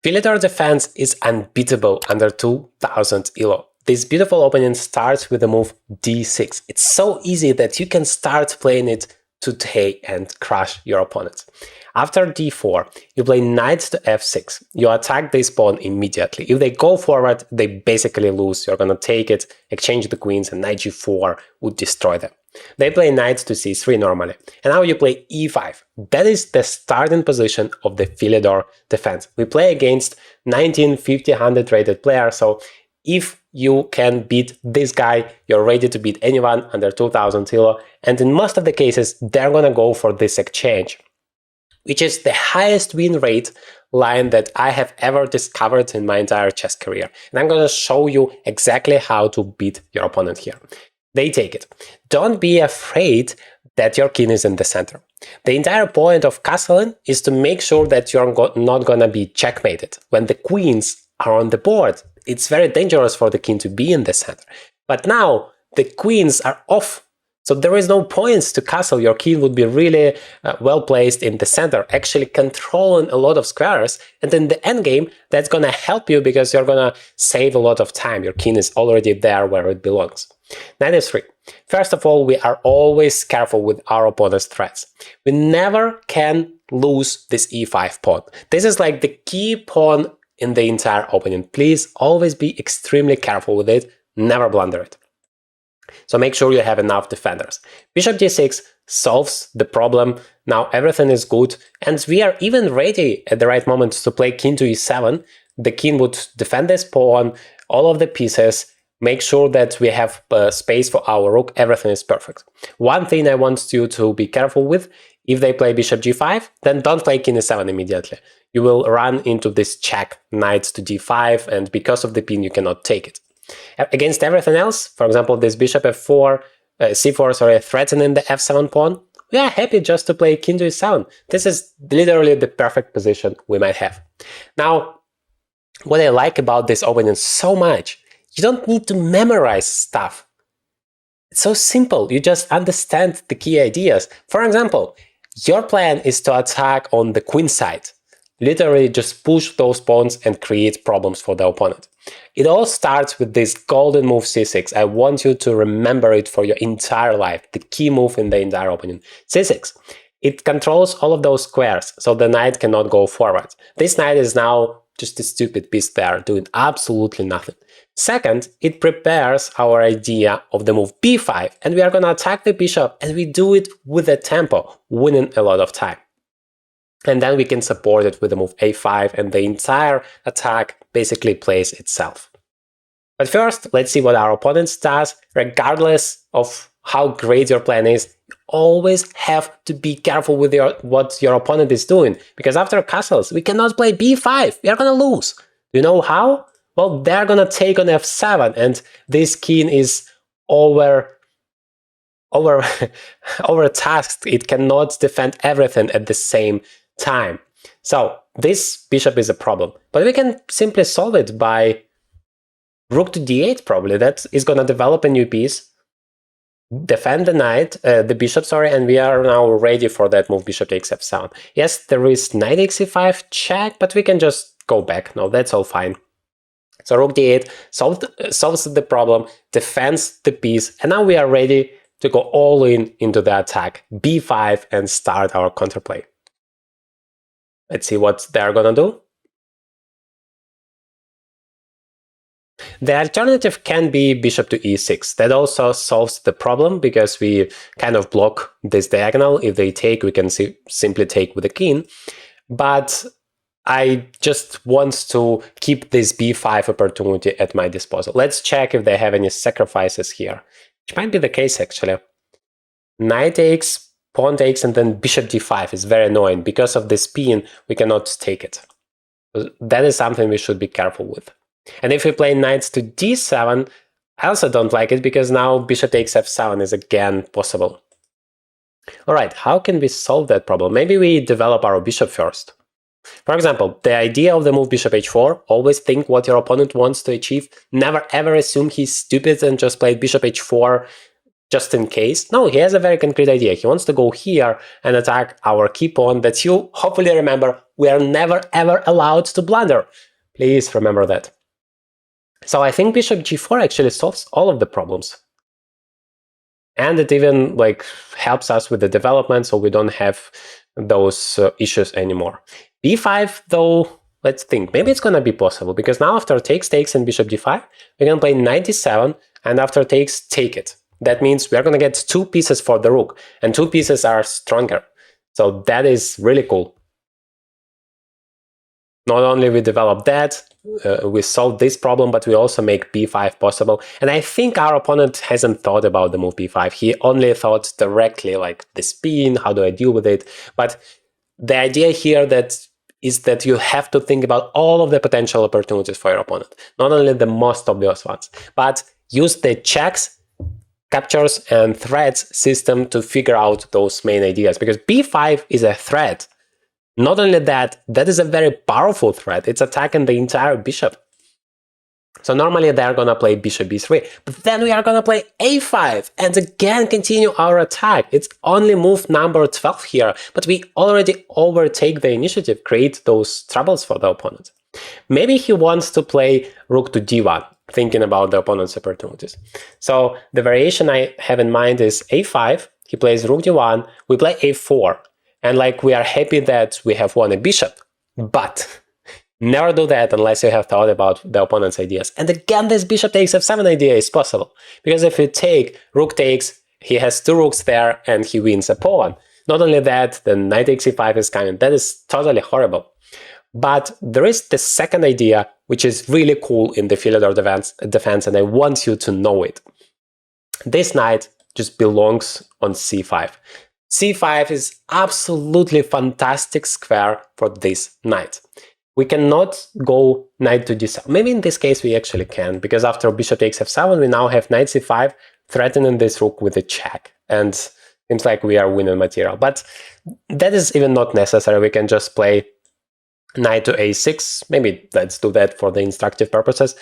Philidor defense is unbeatable under 2000 elo. This beautiful opening starts with the move d6. It's so easy that you can start playing it today and crush your opponent. After d4, you play knight to f6. You attack this pawn immediately. If they go forward, they basically lose. You're gonna take it, exchange the queens, and knight g4 would destroy them. They play knight to c3 normally. And now you play e5. That is the starting position of the Philidor defense. We play against 1950, 100 rated players, so if you can beat this guy, you're ready to beat anyone under 2000 elo, and in most of the cases, they're gonna go for this exchange, which is the highest win rate line that I have ever discovered in my entire chess career. And I'm gonna show you exactly how to beat your opponent here. They take it. Don't be afraid that your king is in the center. The entire point of castling is to make sure that you're not gonna be checkmated. When the queens are on the board, it's very dangerous for the king to be in the center. But now the queens are off, so there is no points to castle. Your king would be really well placed in the center, actually controlling a lot of squares. And in the endgame, that's gonna help you because you're gonna save a lot of time. Your king is already there where it belongs. Knight f3. First of all, we are always careful with our opponent's threats. We never can lose this e5 pawn. This is like the key pawn in the entire opening. Please always be extremely careful with it, never blunder it. So make sure you have enough defenders. Bishop d6 solves the problem. Now everything is good, and we are even ready at the right moment to play king to e7. The king would defend this pawn, all of the pieces, make sure that we have space for our rook, everything is perfect. One thing I want you to be careful with, if they play bishop g5, then don't play king e7 immediately. You will run into this check, knight to d5, and because of the pin you cannot take it. Against everything else, for example, this bishop f4, c4, sorry, threatening the f7 pawn, we are happy just to play king to e7. This is literally the perfect position we might have. Now, what I like about this opening so much, you don't need to memorize stuff. It's so simple, you just understand the key ideas. For example, your plan is to attack on the queen side. Literally just push those pawns and create problems for the opponent. It all starts with this golden move c6. I want you to remember it for your entire life, the key move in the entire opening. c6. It controls all of those squares, so the knight cannot go forward. This knight is now just a stupid piece there, doing absolutely nothing. Second, it prepares our idea of the move b5, and we are going to attack the bishop, and we do it with a tempo, winning a lot of time. And then we can support it with the move a5, and the entire attack basically plays itself. But first, let's see what our opponent does. Regardless of how great your plan is, you always have to be careful with what your opponent is doing, because after castles, we cannot play b5. We are going to lose. Do you know how? Well, they're going to take on f7, and this king is overtasked. It cannot defend everything at the same time. So this bishop is a problem, but we can simply solve it by rook to d8 probably. That is going to develop a new piece, defend the knight, the bishop, sorry, and we are now ready for that move bishop takes f7. Yes, there is knight x5 check, but we can just go back. No, that's all fine. So rook d8 solves the problem, defends the piece, and now we are ready to go all in into the attack, b5, and start our counterplay. Let's see what they're gonna do. The alternative can be bishop to e6. That also solves the problem because we kind of block this diagonal. If they take, we can simply take with the king. But I just want to keep this b5 opportunity at my disposal. Let's check if they have any sacrifices here, which might be the case actually. Knight takes, pawn takes, and then bishop d5 is very annoying. Because of this pin, we cannot take it. That is something we should be careful with. And if we play knights to d7, I also don't like it because now bishop takes f7 is again possible. Alright, how can we solve that problem? Maybe we develop our bishop first. For example, the idea of the move bishop h4, always think what your opponent wants to achieve. Never ever assume he's stupid and just play bishop h4 just in case. No, he has a very concrete idea. He wants to go here and attack our key pawn that you hopefully remember we are never ever allowed to blunder. Please remember that. So I think bishop g4 actually solves all of the problems. And it even like helps us with the development, so we don't have those issues anymore. b5 though, let's think, maybe it's gonna be possible, because now after takes and bishop d5, we can play knight d7, and after takes, take it. That means we're gonna get 2 pieces for the rook, and 2 pieces are stronger. So that is really cool. Not only we develop that, we solve this problem, but we also make b5 possible. And I think our opponent hasn't thought about the move b5. He only thought directly like the spin, how do I deal with it? But the idea here is that you have to think about all of the potential opportunities for your opponent, not only the most obvious ones, but use the checks, captures, and threats system to figure out those main ideas, because b5 is a threat. Not only that, that is a very powerful threat. It's attacking the entire bishop. So normally they're gonna play bishop b3, but then we are gonna play a5 and again continue our attack. It's only move number 12 here, but we already overtake the initiative, create those troubles for the opponent. Maybe he wants to play rook to d1, thinking about the opponent's opportunities. So the variation I have in mind is a5, he plays rook d1, we play a4, and like we are happy that we have won a bishop, but never do that unless you have thought about the opponent's ideas. And again, this bishop takes f7 idea is possible, because if you take, rook takes, he has 2 rooks there and he wins a pawn. Not only that, the knight takes e5 is coming. That is totally horrible. But there is the second idea, which is really cool in the Philidor defense, and I want you to know it. This knight just belongs on c5. c5 is absolutely fantastic square for this knight. We cannot go knight to d7. Maybe in this case we actually can, because after bishop takes f7, we now have knight c5 threatening this rook with a check, and seems like we are winning material. But that is even not necessary. We can just play knight to a6. Maybe let's do that for the instructive purposes.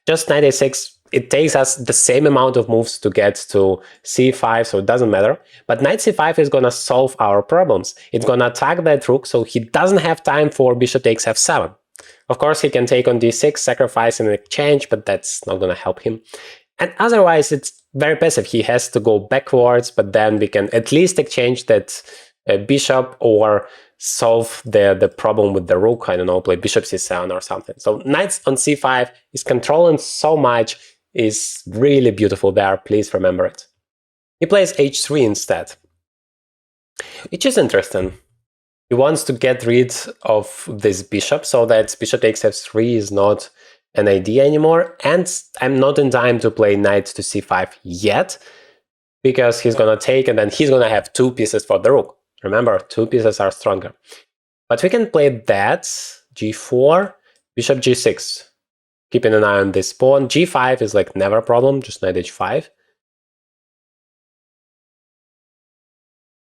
Just knight a6. It takes us the same amount of moves to get to c5, so it doesn't matter. But knight c5 is gonna solve our problems. It's gonna attack that rook, so he doesn't have time for bishop takes f7. Of course, he can take on d6, sacrifice in exchange, but that's not gonna help him. And otherwise, it's very passive. He has to go backwards, but then we can at least exchange that bishop or solve the problem with the rook. I don't know, play bishop c7 or something. So knights on c5 is controlling so much, is really beautiful there. Please remember it. He plays h3 instead, which is interesting. He wants to get rid of this bishop so that bishop takes f3 is not an idea anymore. And I'm not in time to play knight to c5 yet, because he's gonna take and then he's gonna have 2 pieces for the rook. Remember, 2 pieces are stronger. But we can play that, g4, bishop g6. Keeping an eye on this pawn. g5 is like never a problem, just knight h5.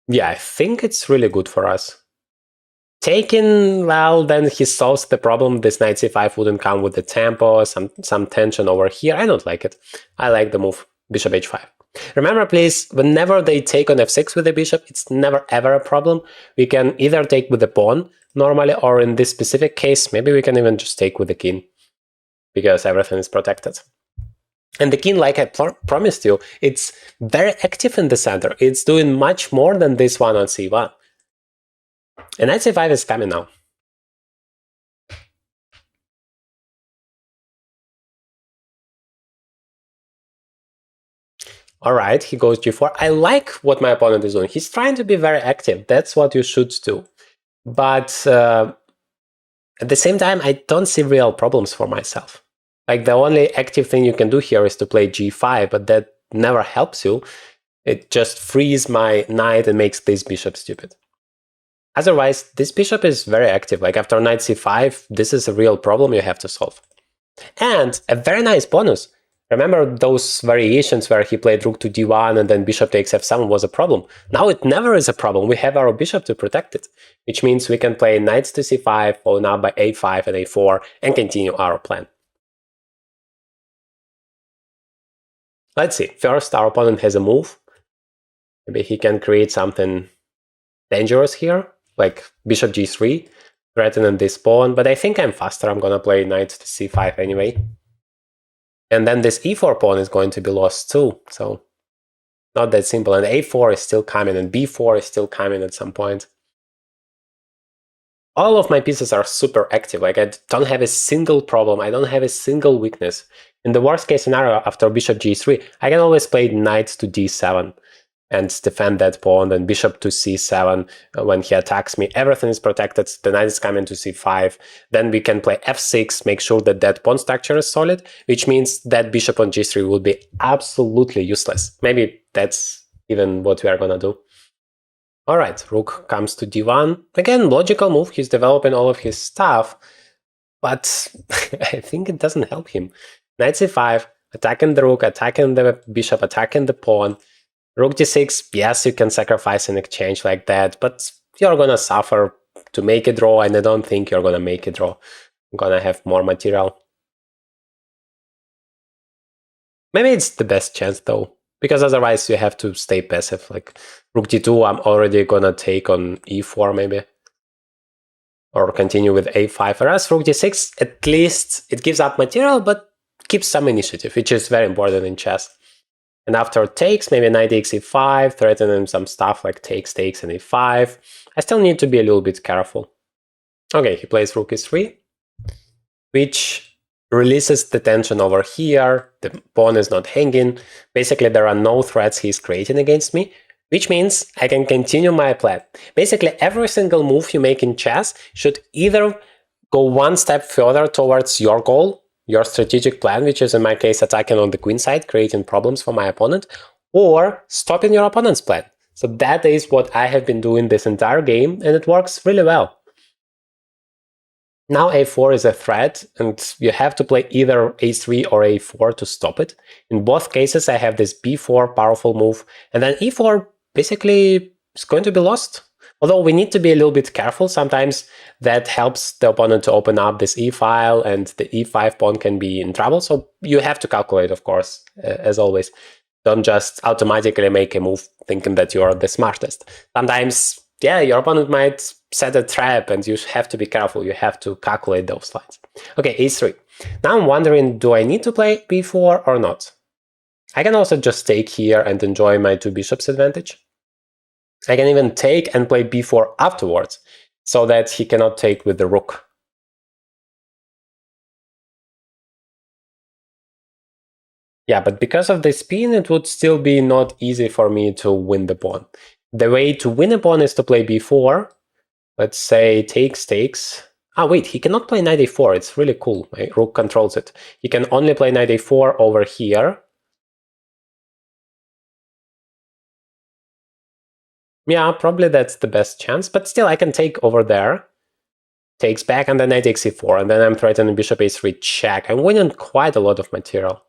Yeah, I think it's really good for us. Taking, well, then he solves the problem. This knight c5 wouldn't come with the tempo, some tension over here. I don't like it. I like the move bishop h5. Remember, please, whenever they take on f6 with the bishop, it's never ever a problem. We can either take with the pawn normally, or in this specific case, maybe we can even just take with the king, because everything is protected. And the king, like I promised you, it's very active in the center. It's doing much more than this one on c1. And knight c5 is coming now. All right, he goes g4. I like what my opponent is doing. He's trying to be very active. That's what you should do. But at the same time, I don't see real problems for myself. Like, the only active thing you can do here is to play g5, but that never helps you. It just frees my knight and makes this bishop stupid. Otherwise, this bishop is very active. Like, after knight c5, this is a real problem you have to solve. And a very nice bonus. Remember those variations where he played rook to d1 and then bishop takes f7 was a problem? Now it never is a problem. We have our bishop to protect it, which means we can play knights to c5, followed up by a5 and a4, and continue our plan. Let's see. First, our opponent has a move. Maybe he can create something dangerous here, like bishop g3, threatening this pawn, but I think I'm faster. I'm gonna play knight to c5 anyway. And then this e4 pawn is going to be lost too, so not that simple. And a4 is still coming, and b4 is still coming at some point. All of my pieces are super active. Like, I don't have a single problem. I don't have a single weakness. In the worst case scenario, after bishop g3, I can always play knight to d7 and defend that pawn, then bishop to c7 when he attacks me. Everything is protected. The knight is coming to c5. Then we can play f6, make sure that that pawn structure is solid, which means that bishop on g3 will be absolutely useless. Maybe that's even what we are gonna do. All right, rook comes to d1. Again, logical move. He's developing all of his stuff, but I think it doesn't help him. Knight c5, attacking the rook, attacking the bishop, attacking the pawn. Rook d6, yes, you can sacrifice in exchange like that, but you're gonna suffer to make a draw, and I don't think you're gonna make a draw. I'm gonna have more material. Maybe it's the best chance though, because otherwise you have to stay passive. Like rook d2, I'm already gonna take on e4 maybe, or continue with a5. Whereas rook d6, at least it gives up material, but keeps some initiative, which is very important in chess. And after takes, maybe knight takes e5, threatening some stuff like takes, and e5. I still need to be a little bit careful. Okay, he plays rook e3, which releases the tension over here. The pawn is not hanging. Basically, there are no threats he's creating against me, which means I can continue my plan. Basically, every single move you make in chess should either go one step further towards your goal, your strategic plan, which is in my case attacking on the queen side, creating problems for my opponent, or stopping your opponent's plan. So that is what I have been doing this entire game, and it works really well. Now a4 is a threat, and you have to play either a3 or a4 to stop it. In both cases, I have this b4 powerful move, and then e4 basically is going to be lost. Although we need to be a little bit careful, sometimes that helps the opponent to open up this e-file, and the e5 pawn can be in trouble. So you have to calculate, of course, as always. Don't just automatically make a move thinking that you are the smartest. Sometimes, yeah, your opponent might set a trap, and you have to be careful. You have to calculate those lines. Okay, a3. Now I'm wondering, do I need to play b4 or not? I can also just take here and enjoy my two bishops advantage. I can even take and play b4 afterwards, so that he cannot take with the rook. Yeah, but because of the spin, it would still be not easy for me to win the pawn. The way to win a pawn is to play b4. Let's say takes. Ah, wait, he cannot play knight a4. It's really cool. My rook controls it. He can only play knight a4 over here. Yeah, probably that's the best chance, but still I can take over there. Takes back, and then knight takes e4, and then I'm threatening bishop a3 check. I'm winning quite a lot of material.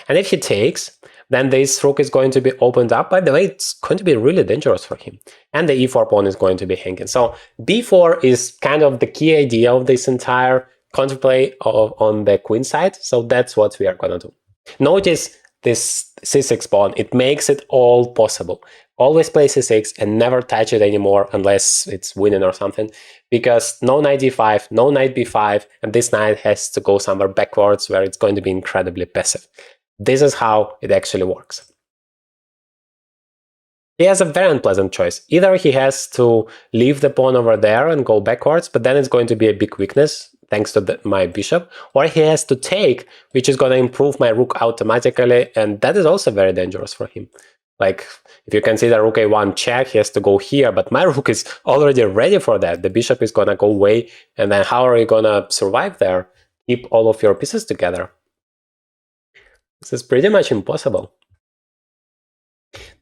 And if he takes, then this rook is going to be opened up. By the way, it's going to be really dangerous for him. And the e4 pawn is going to be hanging. So b4 is kind of the key idea of this entire counterplay on the queen side. So that's what we are going to do. Notice this c6 pawn. It makes it all possible. Always play c6 and never touch it anymore unless it's winning or something, because no knight d5, no knight b5, and this knight has to go somewhere backwards where it's going to be incredibly passive. This is how it actually works. He has a very unpleasant choice. Either he has to leave the pawn over there and go backwards, but then it's going to be a big weakness thanks to my bishop, or he has to take, which is going to improve my rook automatically, and that is also very dangerous for him. Like, if you consider rook a1 check, he has to go here, but my rook is already ready for that. The bishop is going to go away, and then how are you going to survive there? Keep all of your pieces together. This is pretty much impossible.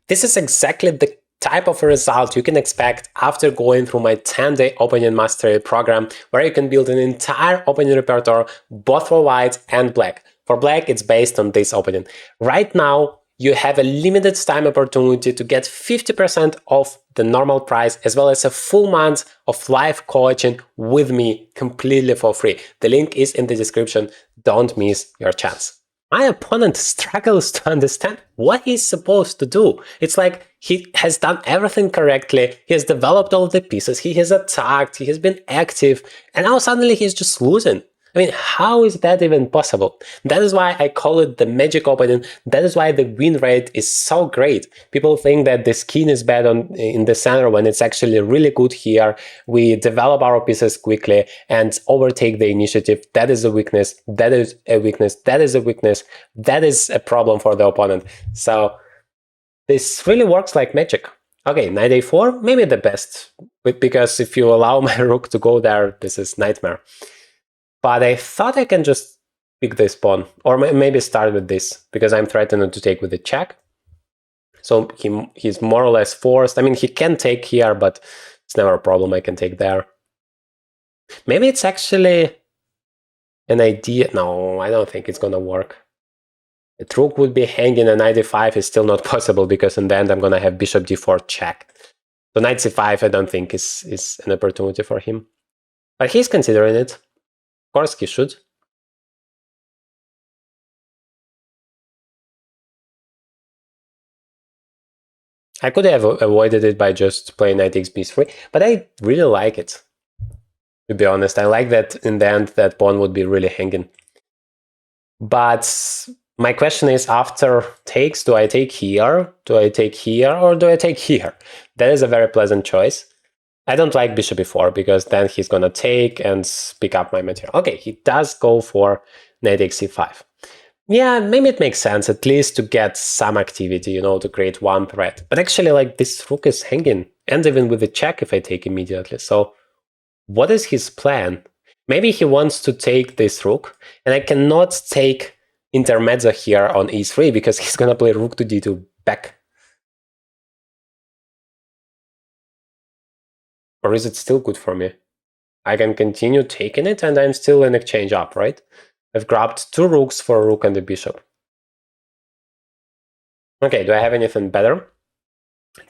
This is exactly the type of result you can expect after going through my 10-day opening mastery program, where you can build an entire opening repertoire, both for white and black. For black, it's based on this opening. Right now, you have a limited time opportunity to get 50% off the normal price, as well as a full month of live coaching with me completely for free. The link is in the description. Don't miss your chance. My opponent struggles to understand what he's supposed to do. It's like he has done everything correctly. He has developed all the pieces. He has attacked. He has been active. And now suddenly he's just losing. I mean, how is that even possible? That is why I call it the magic opening. That is why the win rate is so great. People think that the skin is bad in the center when it's actually really good here. We develop our pieces quickly and overtake the initiative. That is a weakness. That is a weakness. That is a weakness. That is a problem for the opponent. So this really works like magic. Okay, knight a4, maybe the best, because if you allow my rook to go there, this is nightmare. But I thought I can just pick this pawn, or maybe start with this, because I'm threatened to take with the check. So he's more or less forced. I mean, he can take here, but it's never a problem. I can take there. Maybe it's actually an idea. No, I don't think it's going to work. The rook would be hanging, and knight e5 is still not possible, because in the end I'm going to have bishop d4 check. So knight c5 I don't think is an opportunity for him. But he's considering it. Of course he should. I could have avoided it by just playing knight takes b3, but I really like it. To be honest, I like that in the end that pawn would be really hanging. But my question is, after takes, do I take here? Do I take here? Or do I take here? That is a very pleasant choice. I don't like bishop e4, because then he's gonna take and pick up my material. Okay, he does go for knight takes c5. Yeah, maybe it makes sense, at least to get some activity, you know, to create one threat. But actually, like, this rook is hanging, and even with the check if I take immediately. So what is his plan? Maybe he wants to take this rook, and I cannot take intermezzo here on e3, because he's gonna play rook to d2 back. Or is it still good for me? I can continue taking it, and I'm still in exchange up, right? I've grabbed two rooks for a rook and a bishop. Okay, do I have anything better?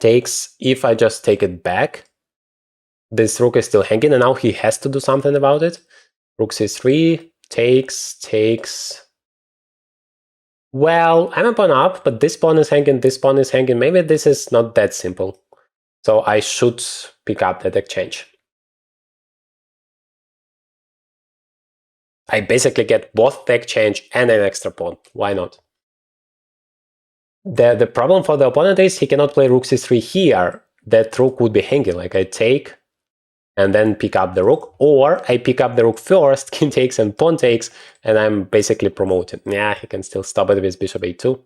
Takes, if I just take it back, this rook is still hanging, and now he has to do something about it. Rook c3, takes. Well, I'm a pawn up, but this pawn is hanging, this pawn is hanging. Maybe this is not that simple. So I should pick up that exchange. I basically get both the exchange and an extra pawn. Why not? The problem for the opponent is he cannot play rook c3 here. That rook would be hanging. Like, I take and then pick up the rook, or I pick up the rook first, king takes and pawn takes, and I'm basically promoted. Yeah, he can still stop it with bishop a2.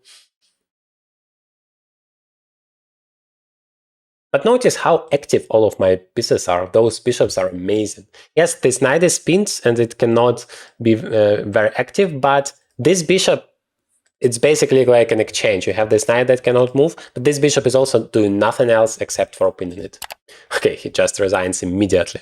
But notice how active all of my pieces are. Those bishops are amazing. Yes, this knight is pinned and it cannot be very active, but this bishop, it's basically like an exchange. You have this knight that cannot move, but this bishop is also doing nothing else except for pinning it. Okay, he just resigns immediately.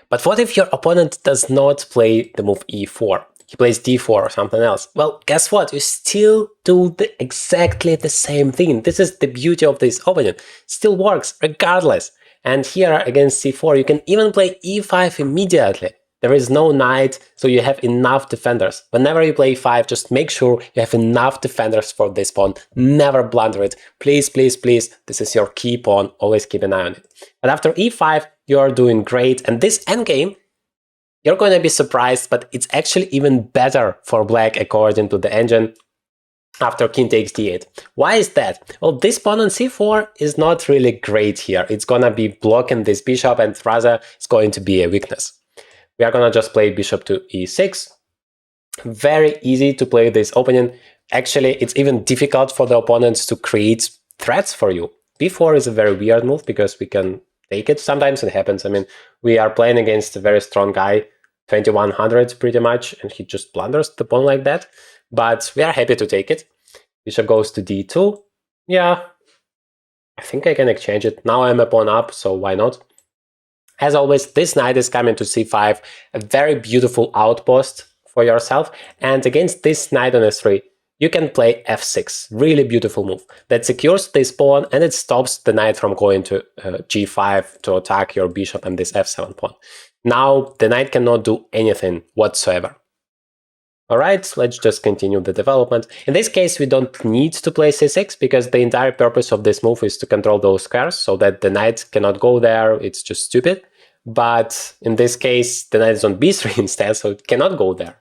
But what if your opponent does not play the move e4? He plays d4 or something else. Well, guess what? You still do exactly the same thing. This is the beauty of this opening. Still works regardless. And here against c4, you can even play e5 immediately. There is no knight, so you have enough defenders. Whenever you play e5, just make sure you have enough defenders for this pawn. Never blunder it. Please, please, please. This is your key pawn. Always keep an eye on it. But after e5, you're doing great. And this endgame, you're going to be surprised, but it's actually even better for black according to the engine after king takes d8. Why is that? Well, this pawn on c4 is not really great here. It's going to be blocking this bishop, and rather it's going to be a weakness. We are going to just play bishop to e6. Very easy to play this opening. Actually, it's even difficult for the opponents to create threats for you. b4 is a very weird move because we can take it. Sometimes it happens. I mean, we are playing against a very strong guy, 2100 pretty much, and he just blunders the pawn like that. But we are happy to take it. Bishop goes to d2. Yeah, I think I can exchange it. Now I'm a pawn up, so why not? As always, this knight is coming to c5, a very beautiful outpost for yourself. And against this knight on s3, you can play f6. Really beautiful move. That secures this pawn, and it stops the knight from going to g5 to attack your bishop and this f7 pawn. Now the knight cannot do anything whatsoever. Alright, let's just continue the development. In this case, we don't need to play c6 because the entire purpose of this move is to control those squares so that the knight cannot go there. It's just stupid. But in this case, the knight is on b3 instead, so it cannot go there.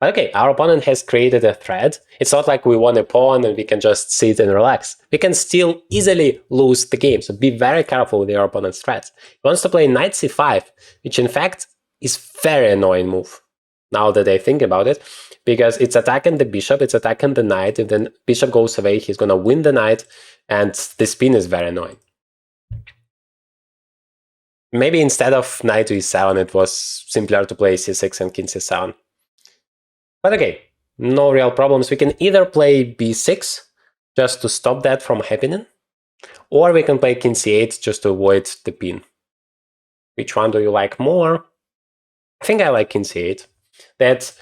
Okay, our opponent has created a threat. It's not like we won a pawn and we can just sit and relax. We can still easily lose the game, so be very careful with your opponent's threats. He wants to play knight c5, which in fact is very annoying move, now that I think about it, because it's attacking the bishop, it's attacking the knight. If the bishop goes away, he's gonna win the knight, and the spin is very annoying. Maybe instead of knight to e7, it was simpler to play c6 and king c7. But okay, no real problems. We can either play b6 just to stop that from happening, or we can play king c8 just to avoid the pin. Which one do you like more? I think I like king c8. That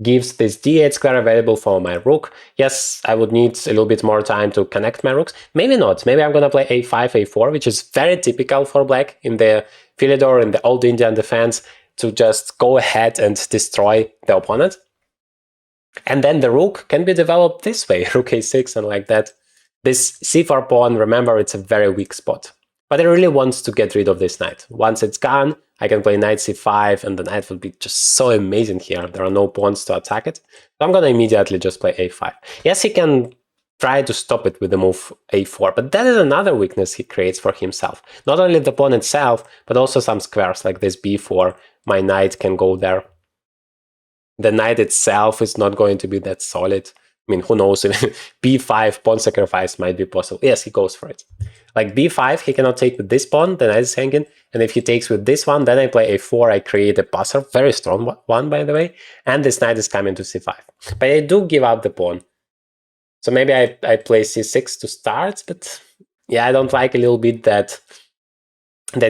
gives this d8 square available for my rook. Yes, I would need a little bit more time to connect my rooks. Maybe not. Maybe I'm gonna play a5, a4, which is very typical for black in the Philidor, in the old Indian defense, to just go ahead and destroy the opponent. And then the rook can be developed this way, rook a6 and like that. This c4 pawn, remember, it's a very weak spot. But I really want to get rid of this knight. Once it's gone, I can play knight c5 and the knight will be just so amazing here. There are no pawns to attack it. So I'm gonna immediately just play a5. Yes, he can try to stop it with the move a4, but that is another weakness he creates for himself. Not only the pawn itself, but also some squares like this b4. My knight can go there. The knight itself is not going to be that solid. I mean, who knows, b5 pawn sacrifice might be possible. Yes, he goes for it. Like b5, he cannot take with this pawn, the knight is hanging, and if he takes with this one, then I play a4, I create a passer, very strong one, by the way, and this knight is coming to c5. But I do give up the pawn. So maybe I play c6 to start, but yeah, I don't like a little bit that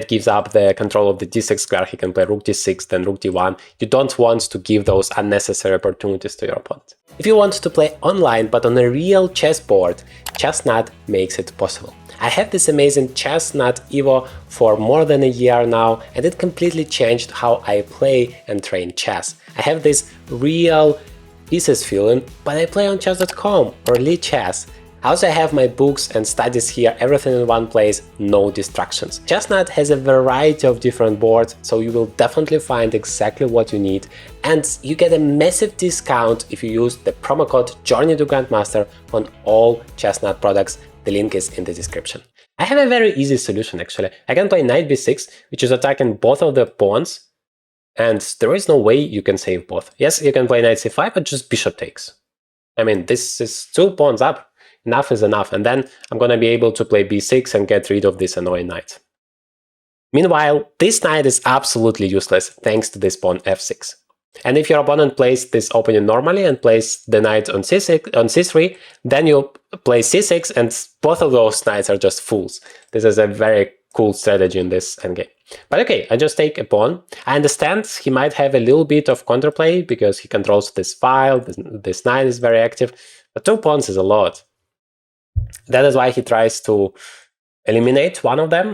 gives up the control of the d6 square. He can play rook d6, then rook d1. You don't want to give those unnecessary opportunities to your opponent. If you want to play online but on a real chessboard, Chessnut makes it possible. I have this amazing Chessnut Evo for more than a year now, and it completely changed how I play and train chess. I have this real pieces feeling, but I play on chess.com or Lee Chess. I also have my books and studies here, everything in one place, no distractions. Chessnut has a variety of different boards, so you will definitely find exactly what you need, and you get a massive discount if you use the promo code journeytograndmaster on all Chessnut products. The link is in the description. I have a very easy solution actually. I can play knight b6, which is attacking both of the pawns, and there is no way you can save both. Yes, you can play knight c5, but just bishop takes. I mean, this is 2 pawns up. Enough is enough, and then I'm gonna be able to play b6 and get rid of this annoying knight. Meanwhile, this knight is absolutely useless thanks to this pawn f6. And if your opponent plays this opening normally and plays the knight on c3, then you play c6 and both of those knights are just fools. This is a very cool strategy in this endgame. But okay, I just take a pawn. I understand he might have a little bit of counterplay because he controls this file, this knight is very active, but 2 pawns is a lot. That is why he tries to eliminate one of them.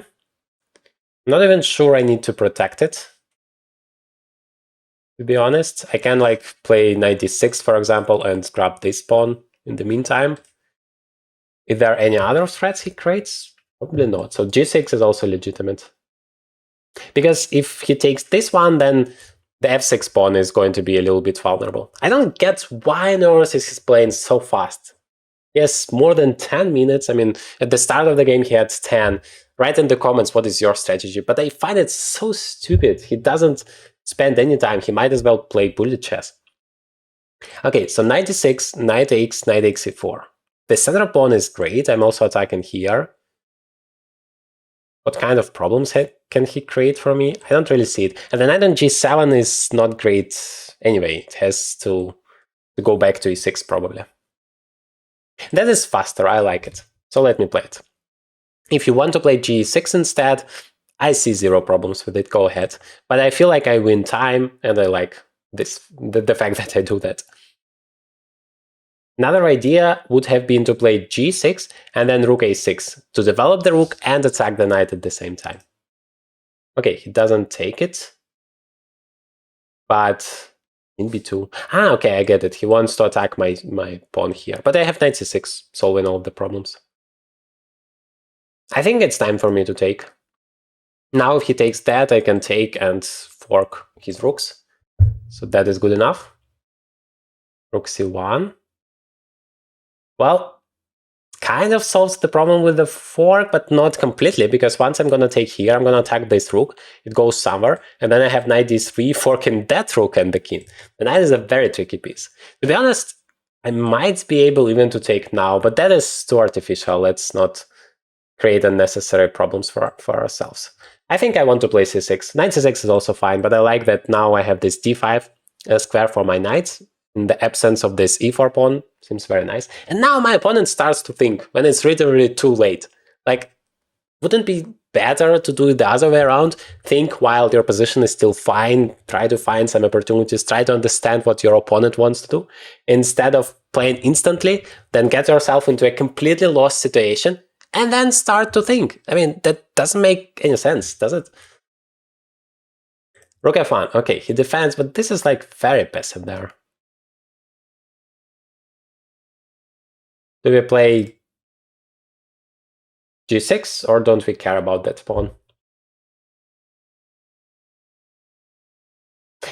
I'm not even sure I need to protect it, to be honest. I can like play knight d6, for example, and grab this pawn in the meantime. If there are any other threats he creates, probably not. So g6 is also legitimate. Because if he takes this one, then the f6 pawn is going to be a little bit vulnerable. I don't get why on earth is he playing so fast. Yes, more than 10 minutes. I mean, at the start of the game he had 10. Write in the comments what is your strategy, but I find it so stupid. He doesn't spend any time. He might as well play bullet chess. Okay, so knight d6, knight x, knight x e4. The center pawn is great. I'm also attacking here. What kind of problems can he create for me? I don't really see it. And the knight on g7 is not great anyway. It has to go back to e6 probably. That is faster, I like it. So let me play it. If you want to play g6 instead, I see 0 problems with it, go ahead. But I feel like I win time, and I like this, the fact that I do that. Another idea would have been to play g6 and then rook a6, to develop the rook and attack the knight at the same time. Okay, he doesn't take it, but In b2. Ah, okay, I get it. He wants to attack my pawn here. But I have knight c6, solving all the problems. I think it's time for me to take. Now if he takes that, I can take and fork his rooks. So that is good enough. Rook c1. Well, kind of solves the problem with the fork, but not completely, because once I'm going to take here, I'm going to attack this rook. It goes somewhere, and then I have knight d3, forking that rook and the king. The knight is a very tricky piece. To be honest, I might be able even to take now, but that is too artificial. Let's not create unnecessary problems for ourselves. I think I want to play c6. Knight c6 is also fine, but I like that now I have this d5 square for my knights. In the absence of this e4 pawn, seems very nice. And now my opponent starts to think, when it's really too late. Like, wouldn't it be better to do it the other way around? Think while your position is still fine, try to find some opportunities, try to understand what your opponent wants to do. Instead of playing instantly, then get yourself into a completely lost situation, and then start to think. I mean, that doesn't make any sense, does it? Rook f1, okay, he defends, but this is like very passive there. Do we play g6 or don't we care about that pawn?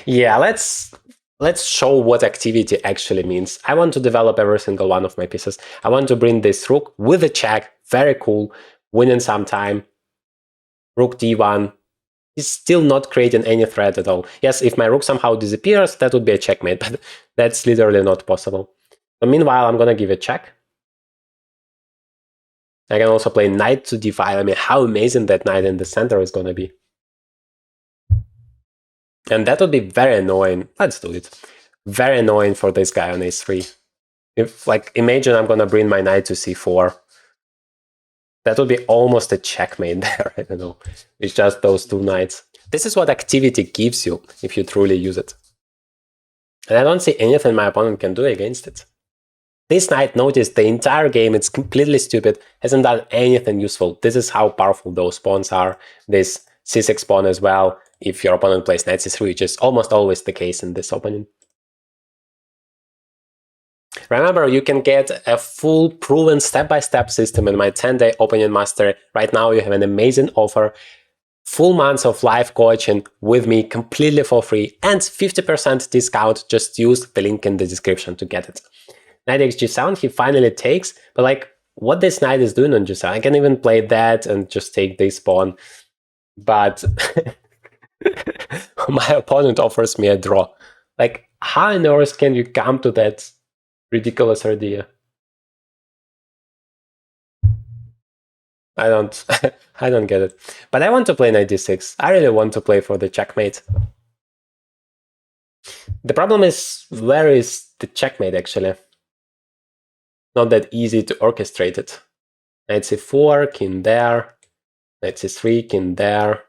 Yeah, let's show what activity actually means. I want to develop every single one of my pieces. I want to bring this rook with a check, very cool, winning some time. Rook d1 is still not creating any threat at all. Yes, if my rook somehow disappears, that would be a checkmate, but that's literally not possible. So meanwhile, I'm gonna give a check. I can also play knight to d5. I mean, how amazing that knight in the center is going to be. And that would be very annoying. Let's do it. Very annoying for this guy on a3. If, like, imagine I'm going to bring my knight to c4. That would be almost a checkmate there. I don't know. It's just those two knights. This is what activity gives you if you truly use it. And I don't see anything my opponent can do against it. This knight, notice the entire game, it's completely stupid, hasn't done anything useful. This is how powerful those pawns are. This c6 pawn as well, if your opponent plays knight c3, which is almost always the case in this opening. Remember, you can get a full proven step-by-step system in my 10-day opening master. Right now you have an amazing offer. Full months of live coaching with me completely for free and 50% discount. Just use the link in the description to get it. Knight takes g7, he finally takes, but like, what this knight is doing on g7, I can even play that and just take this pawn, but my opponent offers me a draw. Like, how on earth can you come to that ridiculous idea? I don't get it. But I want to play knight d6. I really want to play for the checkmate. The problem is, where is the checkmate actually? Not that easy to orchestrate it. Knight c4, king there, knight c3, king there.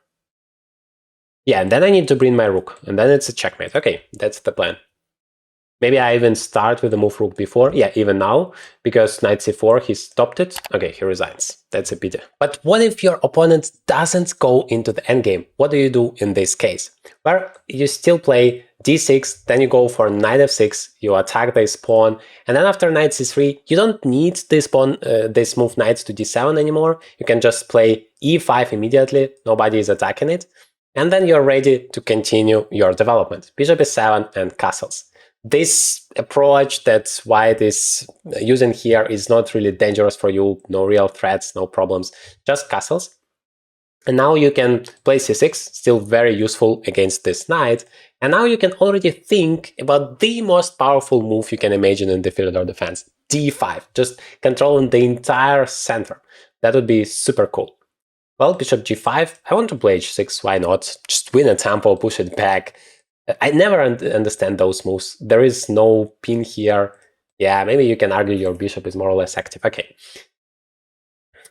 Yeah, and then I need to bring my rook, and then it's a checkmate. Okay, that's the plan. Maybe I even start with the move rook before. Yeah, even now, because knight c4, he stopped it. Okay, he resigns. That's a pity. But what if your opponent doesn't go into the endgame? What do you do in this case? Well, you still play d6, then you go for knight f6, you attack this pawn, and then after knight c3, you don't need this pawn, this move knight to d7 anymore. You can just play e5 immediately, nobody is attacking it, and then you're ready to continue your development. Bishop e7 and castles. This approach, that's why this using here is not really dangerous for you, no real threats, no problems, just castles. And now you can play c6, still very useful against this knight. And now you can already think about the most powerful move you can imagine in the field of defense, d5, just controlling the entire center. That would be super cool. Well, bishop g5, I want to play h6, why not? Just win a tempo, push it back. I never understand those moves. There is no pin here. Yeah, maybe you can argue your bishop is more or less active. Okay.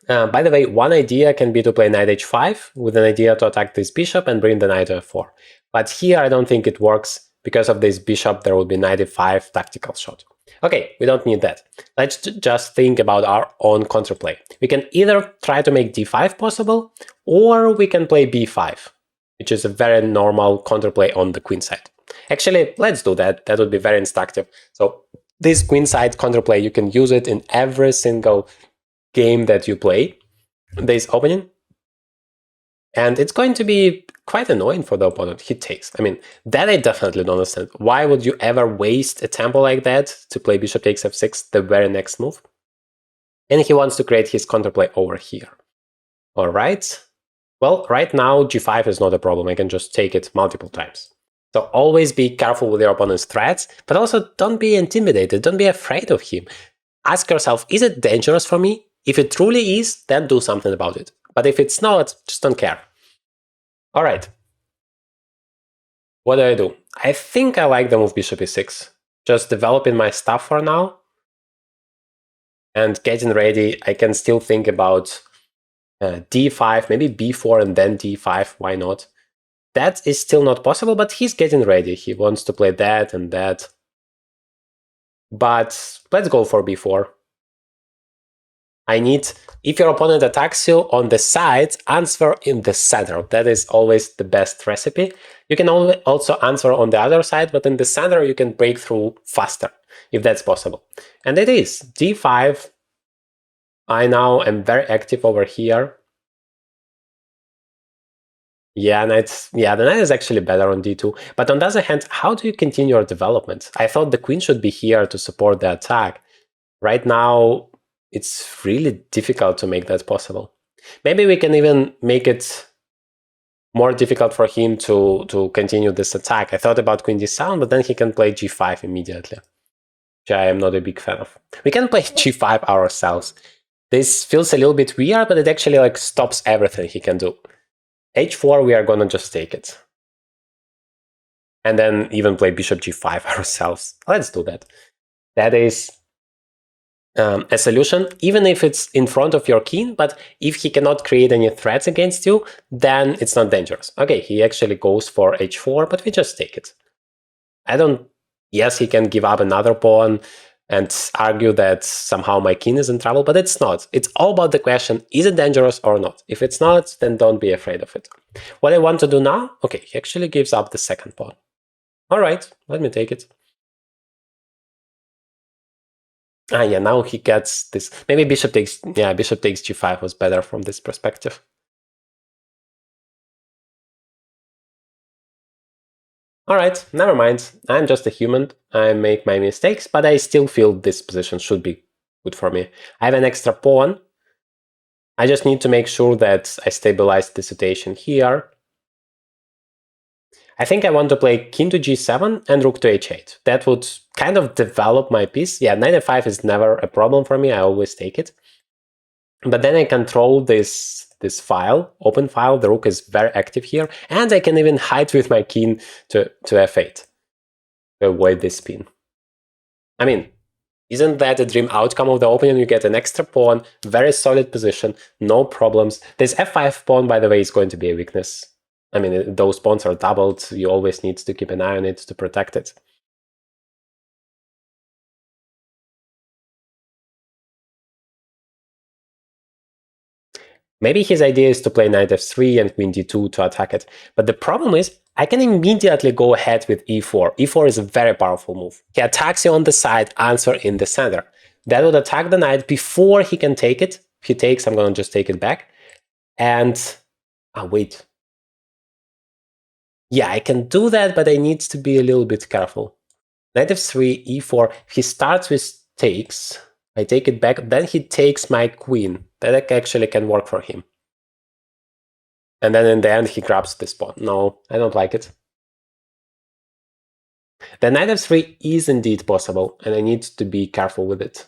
By the way, one idea can be to play knight h5 with an idea to attack this bishop and bring the knight to f4. But here I don't think it works. Because of this bishop, there will be knight e5 tactical shot. Okay, we don't need that. Let's just think about our own counterplay. We can either try to make d5 possible, or we can play b5, which is a very normal counterplay on the queen side. Actually, let's do that. That would be very instructive. So this queenside counterplay, you can use it in every single game that you play, this opening. And it's going to be quite annoying for the opponent. He takes. I mean, that I definitely don't understand. Why would you ever waste a tempo like that to play bishop takes f6, the very next move? And he wants to create his counterplay over here. All right. Well, right now, g5 is not a problem. I can just take it multiple times. So always be careful with your opponent's threats, but also don't be intimidated. Don't be afraid of him. Ask yourself, is it dangerous for me? If it truly is, then do something about it. But if it's not, just don't care. All right. What do? I think I like the move bishop e6. Just developing my stuff for now. And getting ready, I can still think about d5, maybe b4 and then d5, why not? That is still not possible, but he's getting ready. He wants to play that and that. But let's go for b4. I need, if your opponent attacks you on the sides, answer in the center. That is always the best recipe. You can also answer on the other side, but in the center you can break through faster, if that's possible. And it is. d5, I now am very active over here. Yeah, the knight is actually better on d2. But on the other hand, how do you continue your development? I thought the queen should be here to support the attack. Right now, it's really difficult to make that possible. Maybe we can even make it more difficult for him to continue this attack. I thought about queen d7, but then he can play g5 immediately, which I am not a big fan of. We can play g5 ourselves. This feels a little bit weird, but it actually like stops everything he can do. h4, we are gonna just take it. And then even play bishop g5 ourselves. Let's do that. That is a solution, even if it's in front of your king, but if he cannot create any threats against you, then it's not dangerous. Okay, he actually goes for h4, but we just take it. Yes, he can give up another pawn and argue that somehow my king is in trouble, but it's not. It's all about the question, is it dangerous or not? If it's not, then don't be afraid of it. What I want to do now, okay, he actually gives up the second pawn. All right, let me take it. Yeah, now he gets this. Maybe bishop takes g5 was better from this perspective. All right, never mind. I'm just a human. I make my mistakes, but I still feel this position should be good for me. I have an extra pawn. I just need to make sure that I stabilize the situation here. I think I want to play king to g7 and rook to h8. That would kind of develop my piece. Yeah, knight f5 is never a problem for me. I always take it. But then I control this file, open file. The rook is very active here. And I can even hide with my king to f8 to avoid this spin. I mean, isn't that a dream outcome of the opening? You get an extra pawn, very solid position, no problems. This f5 pawn, by the way, is going to be a weakness. I mean, those pawns are doubled. You always need to keep an eye on it to protect it. Maybe his idea is to play knight f3 and queen d2 to attack it. But the problem is, I can immediately go ahead with e4. e4 is a very powerful move. He attacks you on the side, answer in the center. That would attack the knight before he can take it. If he takes, I'm going to just take it back. And, wait. Yeah, I can do that, but I need to be a little bit careful. Knight f3, e4. If he starts with takes, I take it back, then he takes my queen. That actually can work for him. And then in the end, he grabs this pawn. No, I don't like it. The knight f3 is indeed possible, and I need to be careful with it.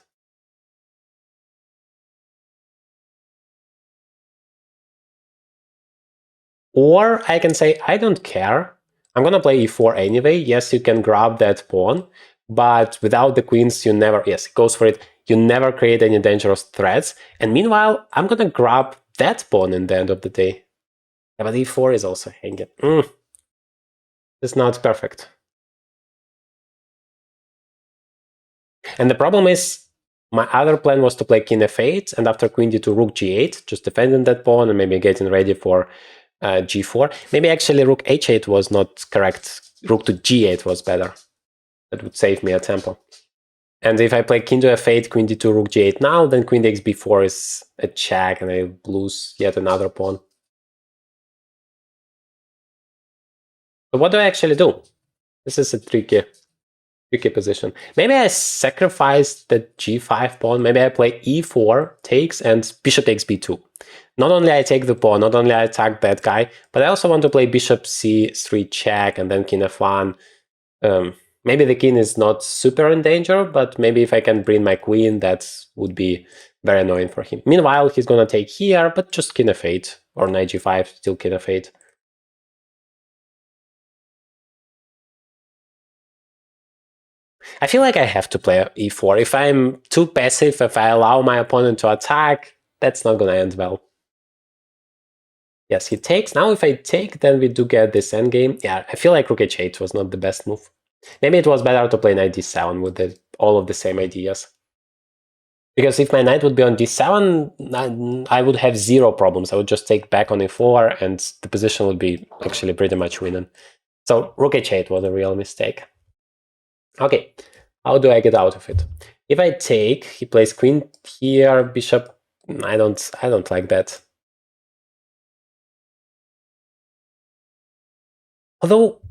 Or I can say, I don't care. I'm going to play e4 anyway. Yes, you can grab that pawn, but without the queens, you never, yes, it goes for it. You never create any dangerous threats. And meanwhile, I'm going to grab that pawn in the end of the day. Yeah, but e4 is also hanging. It's not perfect. And the problem is, my other plan was to play king f8, and after queen d2, rook g8, just defending that pawn and maybe getting ready for g4. Maybe actually rook h8 was not correct rook to g8 was better. That would save me a tempo. And if I play king to f8, queen d2, rook g8 now, then queen takes b4 is a check, and I lose yet another pawn. So what do I actually do? This is a tricky position. Maybe I sacrifice the g5 pawn. Maybe I play e4, takes, and bishop takes b2. Not only I take the pawn, not only I attack that guy, but I also want to play bishop c3 check, and then king f1. Maybe the king is not super in danger, but maybe if I can bring my queen, that would be very annoying for him. Meanwhile, he's gonna take here, but just king f8, or knight g5, still king f8. I feel like I have to play e4. If I'm too passive, if I allow my opponent to attack, that's not gonna end well. Yes, he takes. Now if I take, then we do get this endgame. Yeah, I feel like rook h8 was not the best move. Maybe it was better to play knight d7 with all of the same ideas. Because if my knight would be on d7, I would have zero problems. I would just take back on e4, and the position would be actually pretty much winning. So rook h8 was a real mistake. Okay, how do I get out of it? If I take, he plays queen here, bishop. I don't like that. Although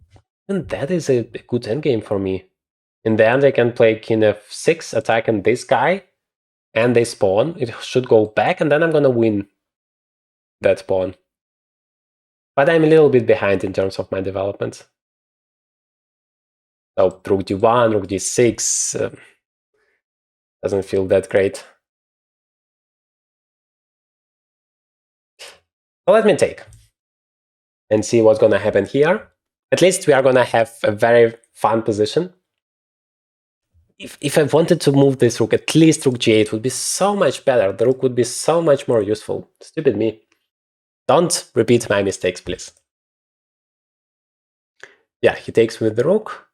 that is a good endgame for me. In the end, I can play king f6, attacking this guy and this pawn. It should go back, and then I'm gonna win that pawn. But I'm a little bit behind in terms of my development. So rook d1, rook d6 doesn't feel that great. So let me take and see what's gonna happen here. At least we are gonna have a very fun position. If I wanted to move this rook, at least rook g8 would be so much better. The rook would be so much more useful. Stupid me. Don't repeat my mistakes, please. Yeah, he takes with the rook.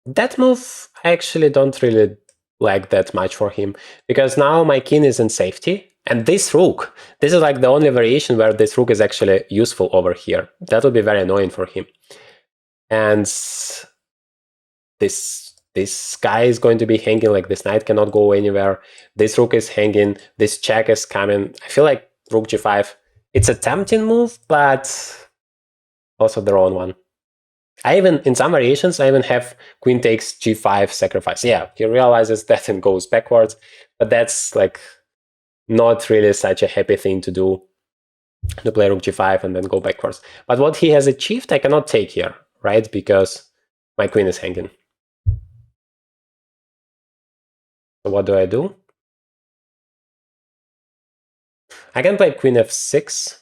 That move I actually don't really like that much for him, because now my king is in safety, and this rook, this is like the only variation where this rook is actually useful over here. That would be very annoying for him. And this guy is going to be hanging, like this knight cannot go anywhere. This rook is hanging, this check is coming. I feel like rook g5, it's a tempting move, but also the wrong one. In some variations, I even have queen takes g5 sacrifice. Yeah, he realizes that and goes backwards, but that's like not really such a happy thing to do, to play rook g5 and then go backwards. But what he has achieved, I cannot take here, right? Because my queen is hanging. So what do? I can play queen f6.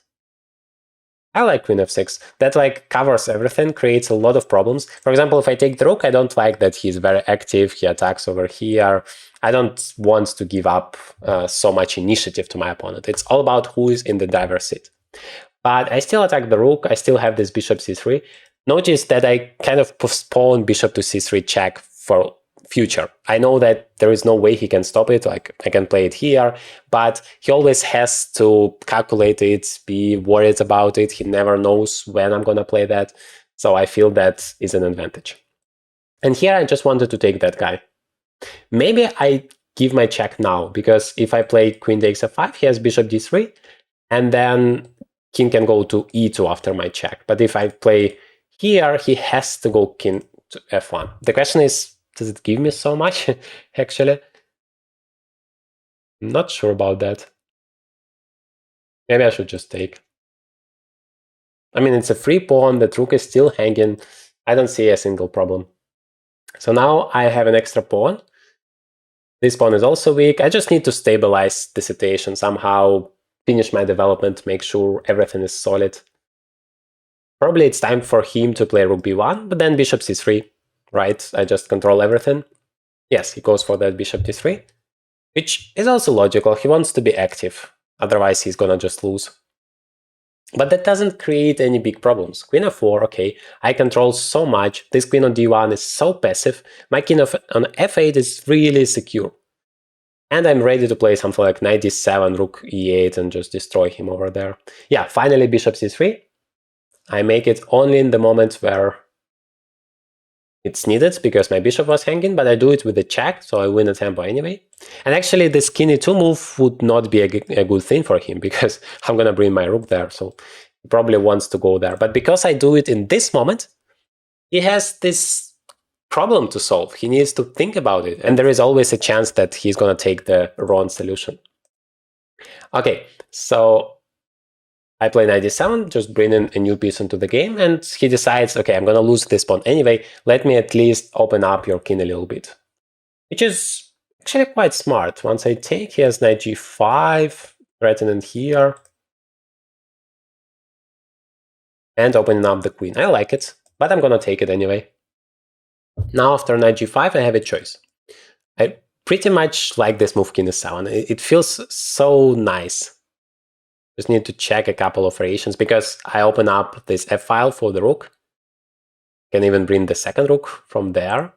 I like queen f6. That like covers everything, creates a lot of problems. For example, if I take the rook, I don't like that he's very active, he attacks over here. I don't want to give up so much initiative to my opponent. It's all about who is in the driver's seat. But I still attack the rook, I still have this bishop c3. Notice that I kind of postpone bishop to c3 check for future. I know that there is no way he can stop it, like I can play it here, but he always has to calculate it, be worried about it. He never knows when I'm gonna play that. So I feel that is an advantage. And here I just wanted to take that guy. Maybe I give my check now, because if I play queen takes f5, he has bishop d3, and then king can go to e2 after my check. But if I play here, he has to go king to f1. The question is, does it give me so much, actually? I'm not sure about that. Maybe I should just take. I mean, it's a free pawn, the rook is still hanging. I don't see a single problem. So now I have an extra pawn. This pawn is also weak. I just need to stabilize the situation somehow, finish my development, make sure everything is solid. Probably it's time for him to play rook b1, but then bishop c3, right? I just control everything. Yes, he goes for that bishop d3, which is also logical. He wants to be active, otherwise he's gonna just lose. But that doesn't create any big problems. Queen f4, okay, I control so much. This queen on d1 is so passive. My king on f8 is really secure. And I'm ready to play something like knight d7, rook e8, and just destroy him over there. Yeah, finally bishop c3. I make it only in the moment where It's needed because my bishop was hanging, but I do it with the check, so I win a tempo anyway. And actually, this king e2 move would not be a good thing for him because I'm going to bring my rook there, so he probably wants to go there. But because I do it in this moment, he has this problem to solve. He needs to think about it, and there is always a chance that he's going to take the wrong solution. Okay, so I play knight d7, just bringing a new piece into the game, and he decides, okay, I'm going to lose this pawn anyway, let me at least open up your king a little bit. Which is actually quite smart. Once I take, he has knight g5, threatening here, and opening up the queen. I like it, but I'm going to take it anyway. Now after knight g5, I have a choice. I pretty much like this move king e7. It feels so nice. Just need to check a couple of variations because I open up this f-file for the rook. Can even bring the second rook from there.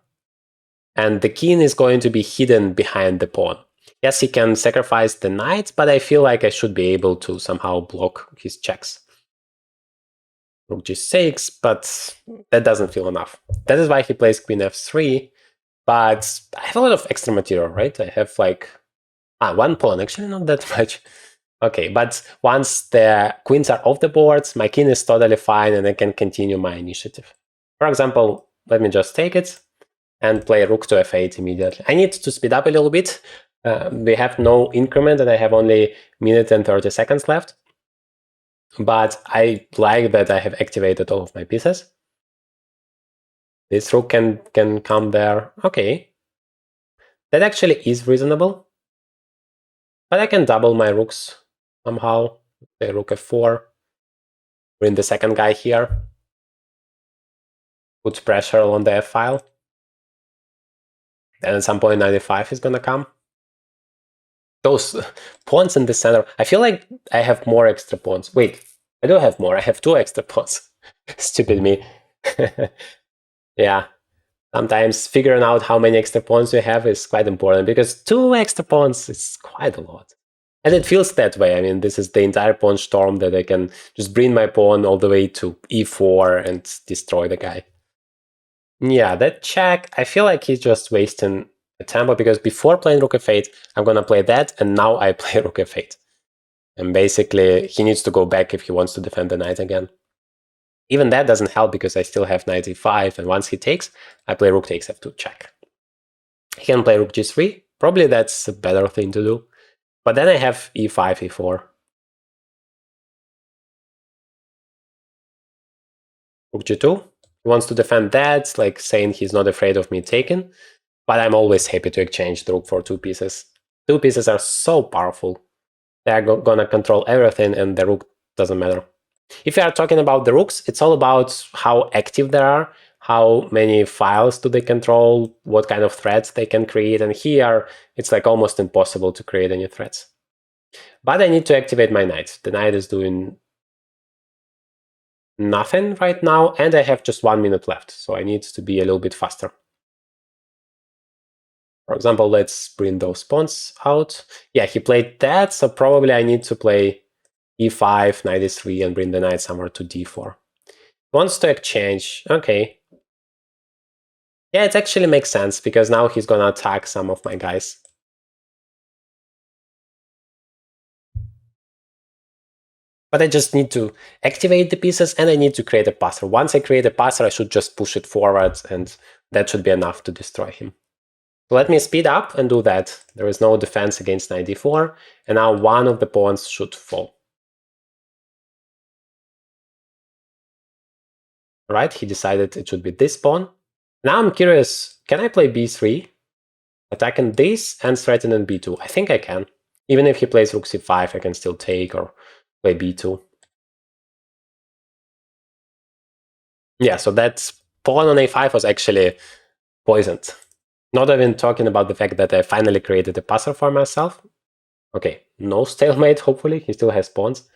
And the king is going to be hidden behind the pawn. Yes, he can sacrifice the knight, but I feel like I should be able to somehow block his checks. Rook g6, but that doesn't feel enough. That is why he plays queen f3, but I have a lot of extra material, right? I have like one pawn, actually not that much. Okay, but once the queens are off the board, my king is totally fine and I can continue my initiative. For example, let me just take it and play rook to f8 immediately. I need to speed up a little bit. We have no increment and I have only minute and 30 seconds left. But I like that I have activated all of my pieces. This rook can come there. Okay. That actually is reasonable. But I can double my rooks somehow. Say rook f4. Bring the second guy here. Put pressure on the f-file. And at some point 95 is gonna come. Those pawns in the center. I feel like I have more extra pawns. Wait, I do have more. I have 2 extra pawns. Stupid me. Yeah. Sometimes figuring out how many extra pawns you have is quite important because 2 extra pawns is quite a lot. And it feels that way. I mean, this is the entire pawn storm that I can just bring my pawn all the way to e4 and destroy the guy. Yeah, that check, I feel like he's just wasting a tempo because before playing rook f8, I'm going to play that, and now I play rook f8. And basically, he needs to go back if he wants to defend the knight again. Even that doesn't help because I still have knight e5, and once he takes, I play rook takes f2 check. He can play rook g3. Probably that's a better thing to do. But then I have e5, e4. Rook g2. He wants to defend that, like saying he's not afraid of me taking. But I'm always happy to exchange the rook for 2 pieces. 2 pieces are so powerful. They are gonna control everything, and the rook doesn't matter. If you are talking about the rooks, it's all about how active they are, how many files do they control, what kind of threats they can create, and here it's like almost impossible to create any threats. But I need to activate my knight. The knight is doing nothing right now, and I have just 1 minute left, so I need to be a little bit faster. For example, let's bring those pawns out. Yeah, he played that, so probably I need to play e5, knight e3, and bring the knight somewhere to d4. Wants to exchange. Okay. Yeah, it actually makes sense, because now he's gonna attack some of my guys. But I just need to activate the pieces, and I need to create a passer. Once I create a passer, I should just push it forward, and that should be enough to destroy him. So let me speed up and do that. There is no defense against knight d4, and now one of the pawns should fall. Right, he decided it should be this pawn. Now I'm curious, can I play b3? Attacking this and threatening b2. I think I can. Even if he plays rook c5, I can still take or play b2. Yeah, so that pawn on a5 was actually poisoned. Not even talking about the fact that I finally created a passer for myself. Okay, no stalemate, hopefully. He still has pawns.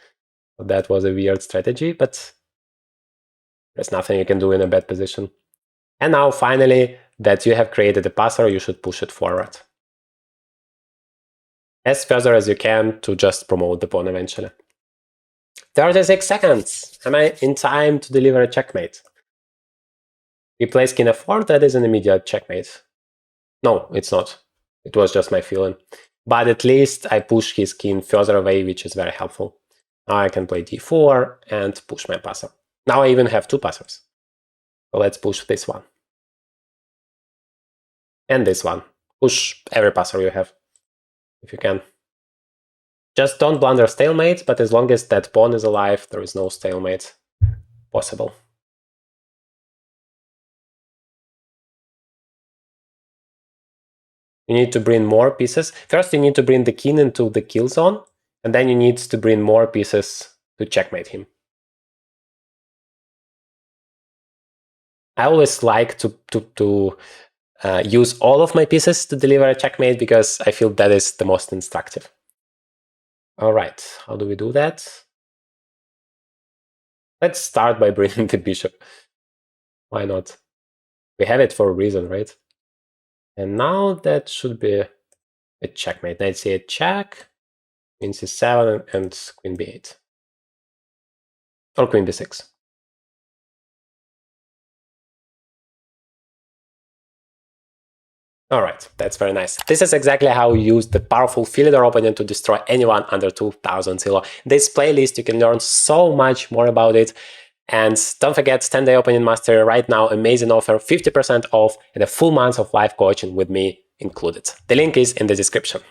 So that was a weird strategy, but there's nothing you can do in a bad position. And now, finally, that you have created a passer, you should push it forward. As further as you can to just promote the pawn eventually. 36 seconds! Am I in time to deliver a checkmate? He plays king f4, that is an immediate checkmate. No, it's not. It was just my feeling. But at least I push his king further away, which is very helpful. Now I can play d4 and push my passer. Now I even have two passers. So let's push this one. And this one. Push every passer you have, if you can. Just don't blunder stalemate, but as long as that pawn is alive, there is no stalemate possible. You need to bring more pieces. First, you need to bring the king into the kill zone, and then you need to bring more pieces to checkmate him. I always like to use all of my pieces to deliver a checkmate because I feel that is the most instructive. All right, how do we do that? Let's start by bringing the bishop. Why not? We have it for a reason, right? And now that should be a checkmate. Knight c8 check, queen c7, and queen b8. Or queen b6. All right, that's very nice. This is exactly how you use the powerful Philidor opponent to destroy anyone under 2000 elo. This playlist, you can learn so much more about it. And don't forget, 10-day opening master right now, amazing offer, 50% off, and a full month of live coaching with me included. The link is in the description.